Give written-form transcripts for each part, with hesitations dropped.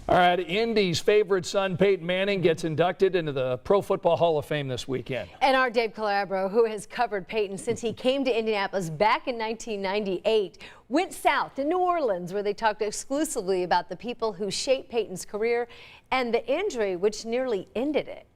All right, Indy's favorite son, Peyton Manning, gets inducted into the Pro Football Hall of Fame this weekend. And our Dave Calabro, who has covered Peyton since he came to Indianapolis back in 1998, went south to New Orleans, where they talked exclusively about the people who shaped Peyton's career and the injury which nearly ended it.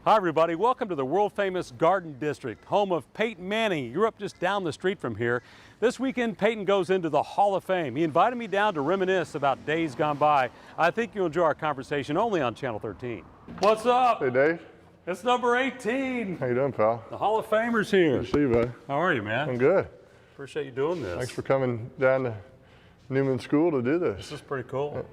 Hi everybody, welcome to the world-famous Garden District, home of Peyton Manning. You're up just down the street from here. This weekend, Peyton goes into the Hall of Fame. He invited me down to reminisce about days gone by. I think you'll enjoy our conversation only on Channel 13. What's up? Hey, Dave. It's number 18. How you doing, pal? The Hall of Famers here. Good to see you, buddy. How are you, man? I'm good. Appreciate you doing this. Thanks for coming down to Newman School to do this. This is pretty cool.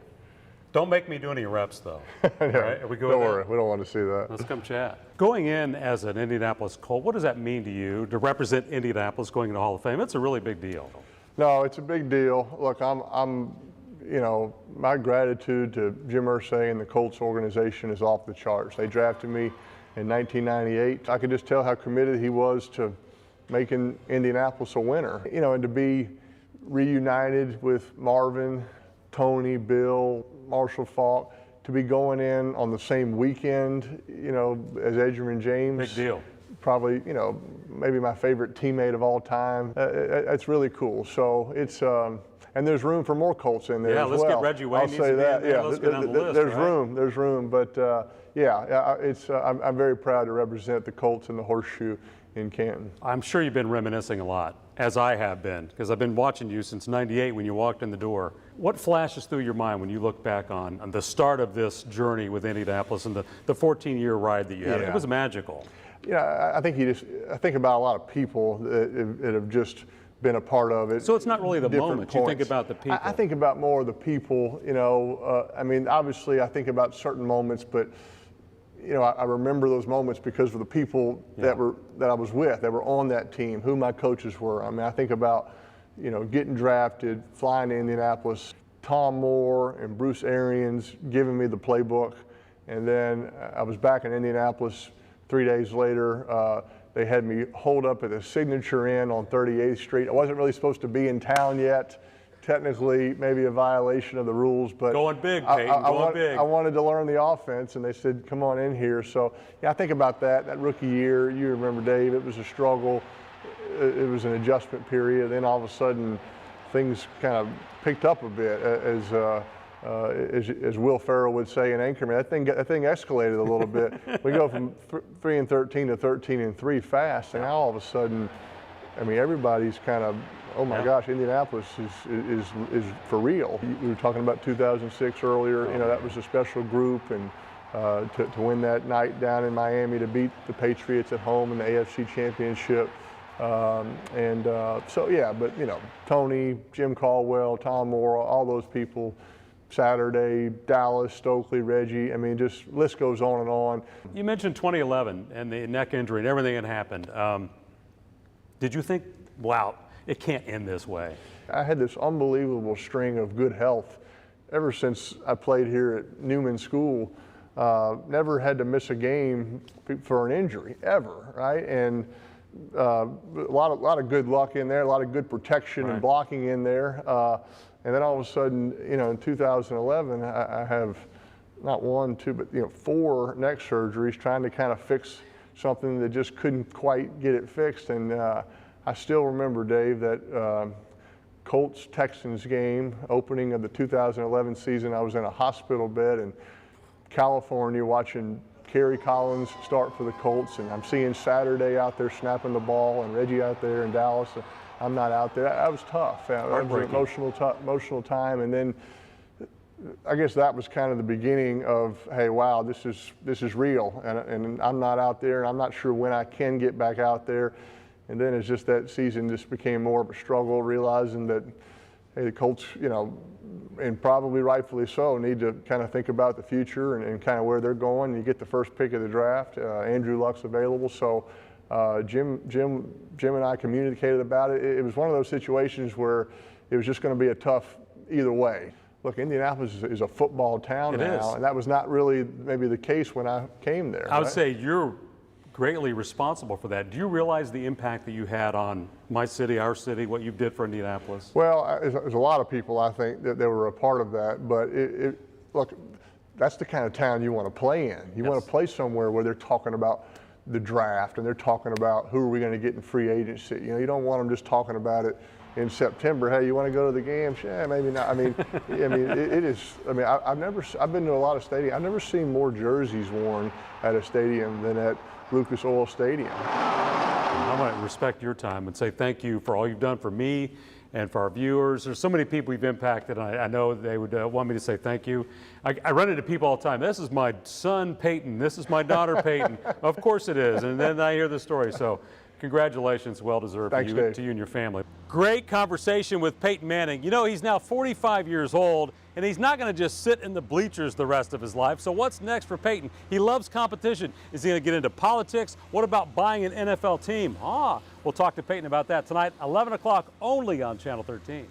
Don't make me do any reps, though. Yeah. All right? Are we good? Don't worry, we don't want to see that. Let's come chat. Going in as an Indianapolis Colt, what does that mean to you to represent Indianapolis going into the Hall of Fame? It's a really big deal. No, it's a big deal. Look, you know, my gratitude to Jim Irsay and the Colts organization is off the charts. They drafted me in 1998. I could just tell how committed he was to making Indianapolis a winner. You know, and to be reunited with Marvin, Tony, Bill, Marshall Faulk, to be going in on the same weekend, you know, as Edgerrin James. Big deal. Probably, you know, maybe my favorite teammate of all time. It's really cool. So it's, and there's room for more Colts in there as well. Yeah, let's get Reggie Wayne. I'll say that. Yeah, let's get on the list, there's right? There's room. But yeah, it's, I'm very proud to represent the Colts in the Horseshoe in Canton. I'm sure you've been reminiscing a lot, as I have been, because I've been watching you since '98 when you walked in the door. What flashes through your mind when you look back on the start of this journey with Indianapolis and the 14-year ride that you had? Yeah. It was magical. Yeah, I think I think about a lot of people that have just been a part of it. So it's not really the moment. Points. You think about the people. I think about more of the people, you know. I mean, obviously I think about certain moments, but you know, I remember those moments because of the people that I was with, that were on that team, who my coaches were. I mean, I think about, you know, getting drafted, flying to Indianapolis, Tom Moore and Bruce Arians giving me the playbook, and then I was back in Indianapolis 3 days later. They had me hold up at the Signature Inn on 38th Street. I wasn't really supposed to be in town yet. Technically, maybe a violation of the rules, but going big, Peyton, going big. I wanted to learn the offense, and they said, "Come on in here." So, yeah, I think about that rookie year. You remember, Dave? It was a struggle. It was an adjustment period. Then all of a sudden, things kind of picked up a bit, as Will Ferrell would say in Anchorman. That thing escalated a little bit. We go from 3-13 to 13-3 fast, and now all of a sudden, I mean, everybody's kind of, oh my gosh, Indianapolis is for real. We were talking about 2006 earlier. You know, that was a special group, and to win that night down in Miami, to beat the Patriots at home in the AFC Championship. So yeah, but you know, Tony, Jim Caldwell, Tom Moore, all those people. Saturday, Dallas, Stokely, Reggie. I mean, just list goes on and on. You mentioned 2011 and the neck injury and everything that happened. Did you think, wow, it can't end this way? I had this unbelievable string of good health ever since I played here at Newman School. Never had to miss a game for an injury, ever, right? And a lot of good luck in there, a lot of good protection and blocking in there. And then all of a sudden, you know, in 2011, I have not 1, 2, but, you know, 4 neck surgeries trying to kind of fix something that just couldn't quite get it fixed. And I still remember, Dave, that Colts-Texans game, opening of the 2011 season. I was in a hospital bed in California watching Kerry Collins start for the Colts, and I'm seeing Saturday out there snapping the ball and Reggie out there in Dallas. I'm not out there. That was tough. That was an emotional time. And then I guess that was kind of the beginning of, hey, wow, this is real. And I'm not out there. I'm not sure when I can get back out there. And then it's just that season just became more of a struggle, realizing that, hey, the Colts, you know, and probably rightfully so, need to kind of think about the future and kind of where they're going. You get the first pick of the draft. Andrew Luck's available. So Jim and I communicated about it. It was one of those situations where it was just going to be a tough either way. Look, Indianapolis is a football town now, and that was not really maybe the case when I came there. I would say you're greatly responsible for that. Do you realize the impact that you had on my city, our city, what you did for Indianapolis? Well, there's a lot of people, I think, that were a part of that, but look, that's the kind of town you want to play in. You want to play somewhere where they're talking about the draft and they're talking about who are we going to get in free agency. You know, you don't want them just talking about it in September. Hey, you want to go to the games? Yeah, maybe not. I mean, it is. I mean, I've been to a lot of stadiums. I've never seen more jerseys worn at a stadium than at Lucas Oil Stadium. I want to respect your time and say thank you for all you've done for me and for our viewers. There's so many people we've impacted, and I know they would want me to say thank you. I run into people all the time. This is my son, Peyton. This is my daughter, Peyton. Of course it is. And then I hear the story. So congratulations, well-deserved to you and your family. Great conversation with Peyton Manning. You know, he's now 45 years old, and he's not going to just sit in the bleachers the rest of his life. So what's next for Peyton? He loves competition. Is he going to get into politics? What about buying an NFL team? We'll talk to Peyton about that tonight, 11 o'clock only on Channel 13.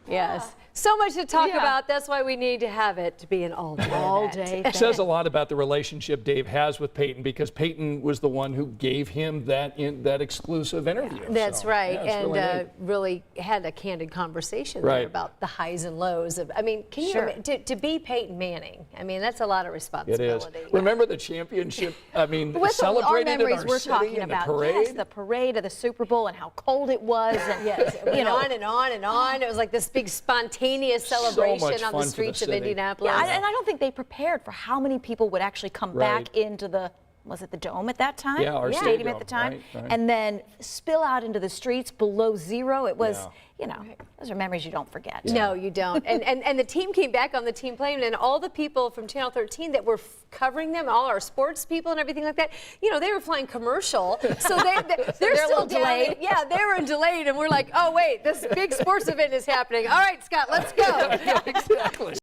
Yes. So much to talk about. That's why we need to have it to be an all-day It says a lot about the relationship Dave has with Peyton, because Peyton was the one who gave him that exclusive interview. That's so, right, yeah, and really had a candid conversation there about the highs and lows of. I mean, can you imagine, to be Peyton Manning? I mean, that's a lot of responsibility. It is. Remember the championship? I mean, With celebrated our memories in our we're city talking and about. the parade. Yes, the parade of the Super Bowl and how cold it was. And, You know, on and on and on. It was like this big spontaneous celebration on the streets of Indianapolis. Yeah, and I don't think they prepared for how many people would actually come back into the, was it the Dome at that time? Yeah, our stadium at the time. Right. And then spill out into the streets below zero. It was, you know, those are memories you don't forget. No, you don't. And the team came back on the team plane, and all the people from Channel 13 that were covering them, all our sports people and everything like that, you know, they were flying commercial, so they're still delayed. Yeah, they were delayed, and we're like, oh wait, this big sports event is happening. All right, Scott, let's go.